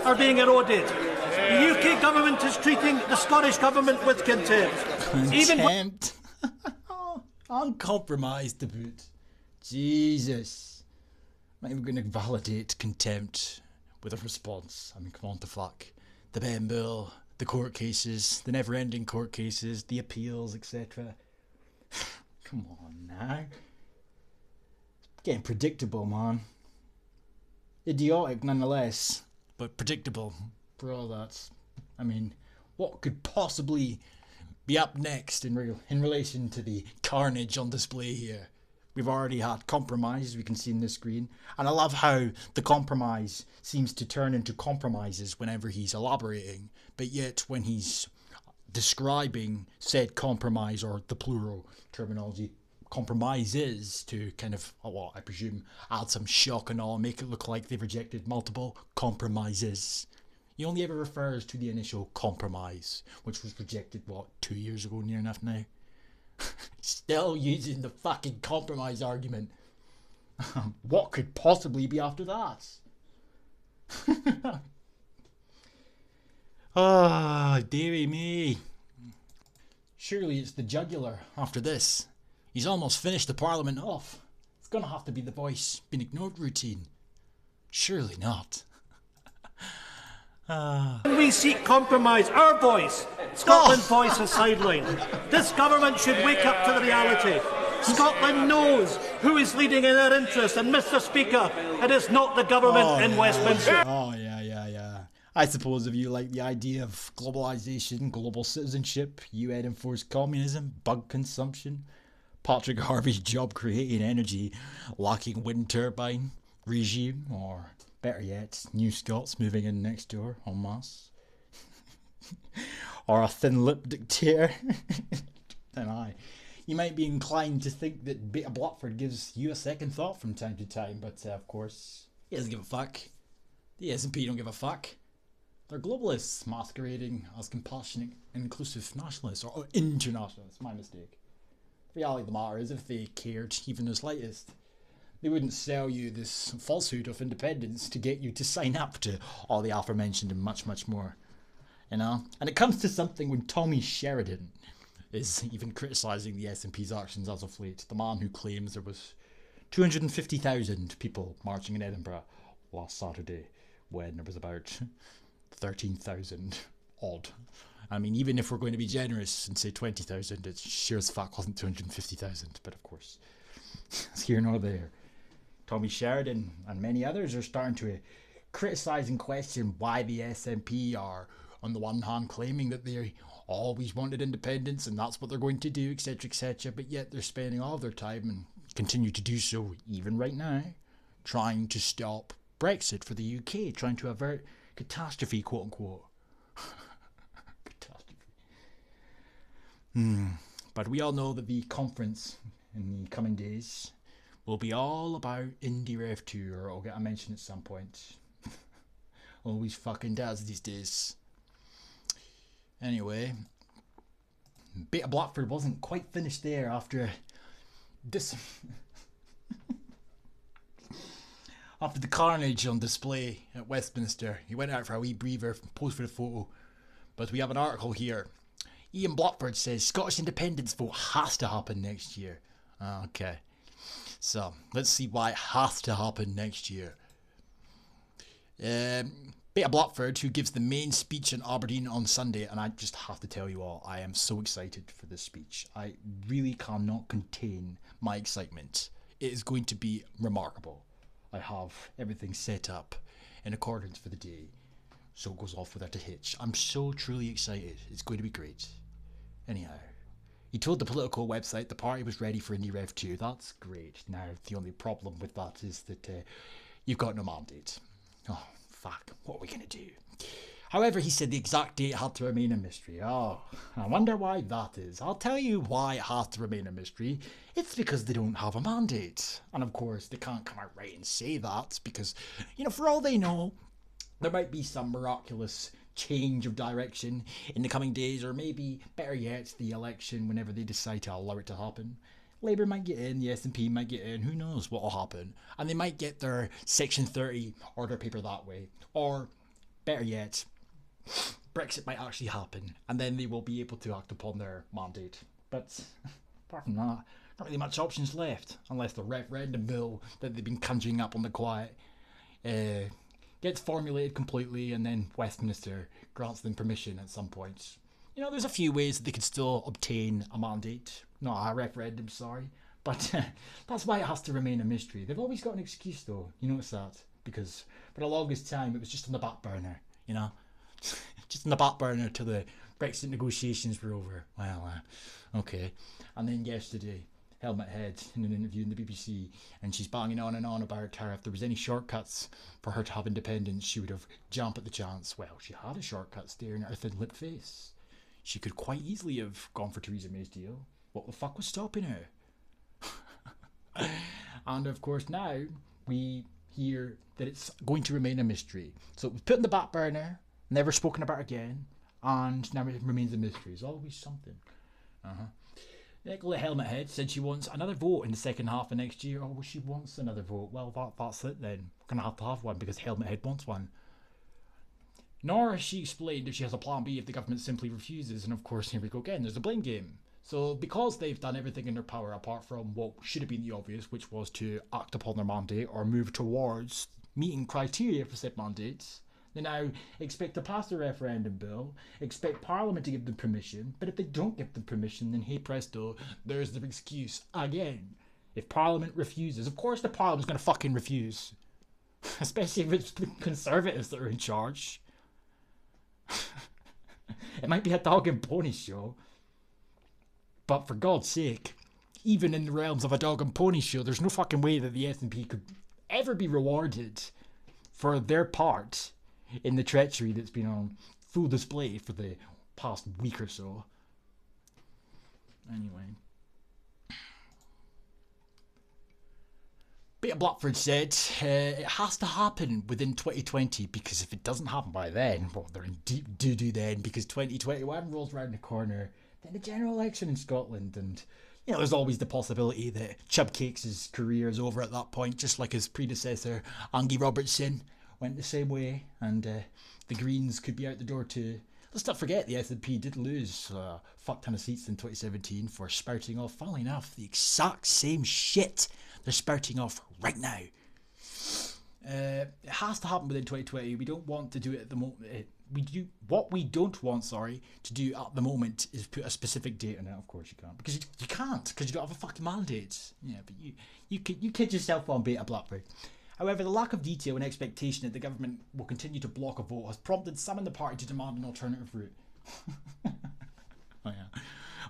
are being eroded. The UK government is treating the Scottish government with contempt. Contempt? Uncompromised to boot. Jesus. I'm not even going to validate contempt with a response. I mean, come on, the fuck. The Ben Bill, the court cases, the never-ending court cases, the appeals, etc. Come on now. It's getting predictable, man. Idiotic nonetheless, but predictable for all that. I mean, what could possibly be up next in relation to the carnage on display here? We've already had compromise, as we can see in this screen, and I love how the compromise seems to turn into compromises whenever he's elaborating, but yet when he's describing said compromise, or the plural terminology, compromises, to kind of, well, I presume, add some shock and all, make it look like they've rejected multiple compromises. He only ever refers to the initial compromise, which was rejected, what, 2 years ago, near enough now? Still using the fucking compromise argument. What could possibly be after that? Ah, dearie me. Surely it's the jugular after this. He's almost finished the Parliament off. It's gonna have to be the voice been ignored routine. Surely not. We seek compromise. Our voice, Scotland's voice, is sidelined. This government should wake up to the reality. Scotland knows who is leading in their interests, and Mr. Speaker, it is not the government in Westminster. Oh, yeah. I suppose if you like the idea of globalisation, global citizenship, UN-enforced communism, bug consumption, Patrick Harvey's job-creating energy, lacking wind turbine regime, or better yet, New Scots moving in next door en masse, or a thin-lipped dictator, then you might be inclined to think that Beta Blackford gives you a second thought from time to time, but of course, he doesn't give a fuck. The SNP don't give a fuck. They're globalists masquerading as compassionate and inclusive nationalists, or internationalists, my mistake. The reality of the matter is, if they cared even the slightest, they wouldn't sell you this falsehood of independence to get you to sign up to all the aforementioned and much, much more. You know? And it comes to something when Tommy Sheridan is even criticising the SNP's actions as of late. The man who claims there was 250,000 people marching in Edinburgh last Saturday, when there was about 13,000 odd. I mean, even if we're going to be generous and say 20,000, it sure as fuck wasn't 250,000. But of course, it's here nor there. Tommy Sheridan and many others are starting to criticise and question why the SNP are, on the one hand, claiming that they always wanted independence and that's what they're going to do, etc., but yet they're spending all of their time, and continue to do so even right now, trying to stop Brexit for the UK, trying to avert catastrophe, quote unquote. Catastrophe. But we all know that the conference in the coming days will be all about Indie Rev 2, or I'll get a mention at some point. Always fucking does these days. Anyway, Beta Blackford wasn't quite finished there after this. After the carnage on display at Westminster. He went out for a wee breather, posed for the photo. But we have an article here. Ian Blackford says Scottish independence vote has to happen next year. Okay. So, let's see why it has to happen next year. Beta Blackford, who gives the main speech in Aberdeen on Sunday, and I just have to tell you all, I am so excited for this speech. I really cannot contain my excitement. It is going to be remarkable. I have everything set up in accordance for the day, so it goes off without a hitch. I'm so truly excited. It's going to be great. Anyhow, he told the political website the party was ready for Indie Rev 2. That's great. Now, the only problem with that is that you've got no mandate. Oh, fuck. What are we going to do? However, he said the exact date had to remain a mystery. Oh, I wonder why that is. I'll tell you why it has to remain a mystery. It's because they don't have a mandate. And of course, they can't come out right and say that because, for all they know, there might be some miraculous change of direction in the coming days, or maybe, better yet, the election whenever they decide to allow it to happen. Labour might get in, the SNP might get in, who knows what will happen. And they might get their Section 30 order paper that way. Or better yet, Brexit might actually happen, and then they will be able to act upon their mandate. But apart from that, not really much options left, unless the referendum bill that they've been conjuring up on the quiet gets formulated completely, and then Westminster grants them permission at some point. You know, there's a few ways that they could still obtain a mandate, not a referendum, sorry, but that's why it has to remain a mystery. They've always got an excuse, though. You notice that? Because for the longest time, it was just on the back burner, you know? Just on the back burner till the Brexit negotiations were over. Well, okay. And then yesterday, Helmet Head in an interview in the BBC, and she's banging on and on about how if there was any shortcuts for her to have independence, she would have jumped at the chance. Well, she had a shortcut staring at her thin-lipped face. She could quite easily have gone for Theresa May's deal. What the fuck was stopping her? And of course now we hear that it's going to remain a mystery. So it was put in the back burner, never spoken about again, and now it remains a mystery. It's always something. Nicola Helmet Head said she wants another vote in the second half of next year. Oh, well, she wants another vote. Well, that's it then. We're going to have one because Helmet Head wants one. Nor has she explained if she has a plan B if the government simply refuses. And of course, here we go again. There's a blame game. So because they've done everything in their power apart from what should have been the obvious, which was to act upon their mandate or move towards meeting criteria for said mandates, they now expect to pass the referendum bill, expect Parliament to give them permission, but if they don't give them permission, then hey presto, there's the excuse again. If Parliament refuses, of course the Parliament's going to fucking refuse. Especially if it's the Conservatives that are in charge. It might be a dog and pony show, but for God's sake, even in the realms of a dog and pony show, there's no fucking way that the SNP could ever be rewarded for their part in the treachery that's been on full display for the past week or so. Anyway. Peter Blackford said it has to happen within 2020 because if it doesn't happen by then, well, they're in deep doo-doo then because 2021 rolls around the corner, then the general election in Scotland, and you know, there's always the possibility that Chubcakes' career is over at that point, just like his predecessor, Angie Robertson, went the same way, and the Greens could be out the door too. Let's not forget the SNP did lose a fuck ton of seats in 2017 for spouting off, funnily enough, the exact same shit they're spouting off right now. It has to happen within 2020. We don't want to do it at the moment. What we don't want, to do at the moment is put a specific date on it. Of course you can't, because you can't, because you don't have a fucking mandate. Yeah, but you kid yourself on, Beta Blackford. However, the lack of detail and expectation that the government will continue to block a vote has prompted some in the party to demand an alternative route. Oh yeah.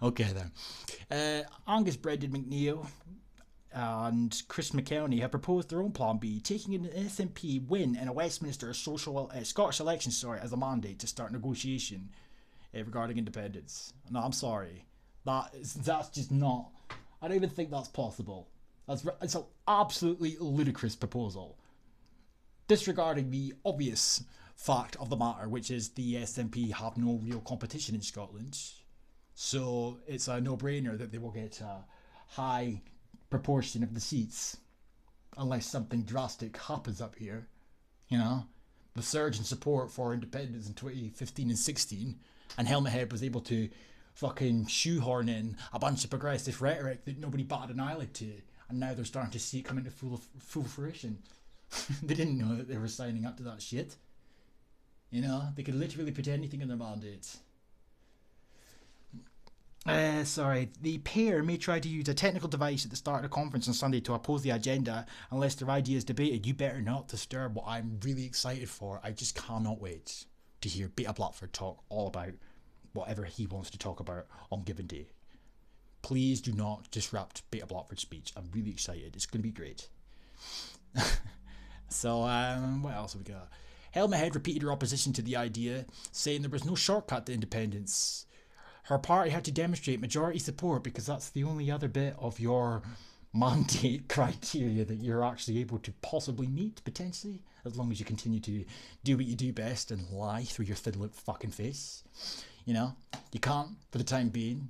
Okay then. Angus Brendan McNeil and Chris McKelney have proposed their own plan B, taking an SNP win in a Westminster Scottish election as a mandate to start negotiation regarding independence. No, I'm sorry. That's just not... I don't even think that's possible. It's an absolutely ludicrous proposal. Disregarding the obvious fact of the matter, which is the SNP have no real competition in Scotland. So it's a no-brainer that they will get a high proportion of the seats unless something drastic happens up here. You know, the surge in support for independence in 2015 and 16, and Helmet Head was able to fucking shoehorn in a bunch of progressive rhetoric that nobody batted an eyelid to, and now they're starting to see it come into full fruition. They didn't know that they were signing up to that shit. You know, they could literally put anything in their mandates. The pair may try to use a technical device at the start of the conference on Sunday to oppose the agenda unless their idea is debated. You better not disturb what I'm really excited for. I just cannot wait to hear Beta Blackford talk all about whatever he wants to talk about on given day. Please do not disrupt Beta Blackford's speech. I'm really excited. It's going to be great. So, what else have we got? Helmet Head repeated her opposition to the idea, saying there was no shortcut to independence. Her party had to demonstrate majority support because that's the only other bit of your mandate criteria that you're actually able to possibly meet, potentially, as long as you continue to do what you do best and lie through your thin-lipped fucking face. You know, you can't, for the time being,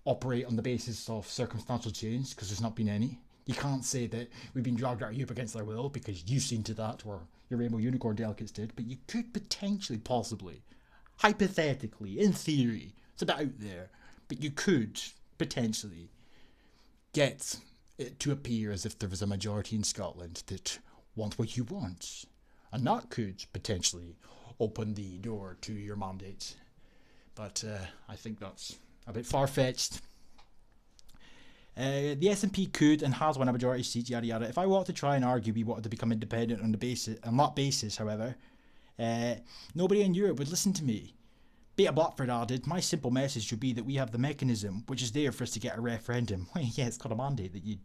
operate on the basis of circumstantial change because there's not been any. You can't say that we've been dragged out of Europe against our will because you've seen to that, or your Rainbow Unicorn delegates did, but you could potentially, possibly, hypothetically, in theory, it's a bit out there, but you could potentially get it to appear as if there was a majority in Scotland that want what you want. And that could potentially open the door to your mandate. But I think that's a bit far-fetched. The SNP could and has won a majority seat, yada yada. If I wanted to try and argue we wanted to become independent on that basis, however, nobody in Europe would listen to me. Beta Blackford added, my simple message would be that we have the mechanism which is there for us to get a referendum. Well, yeah, it's called a mandate that you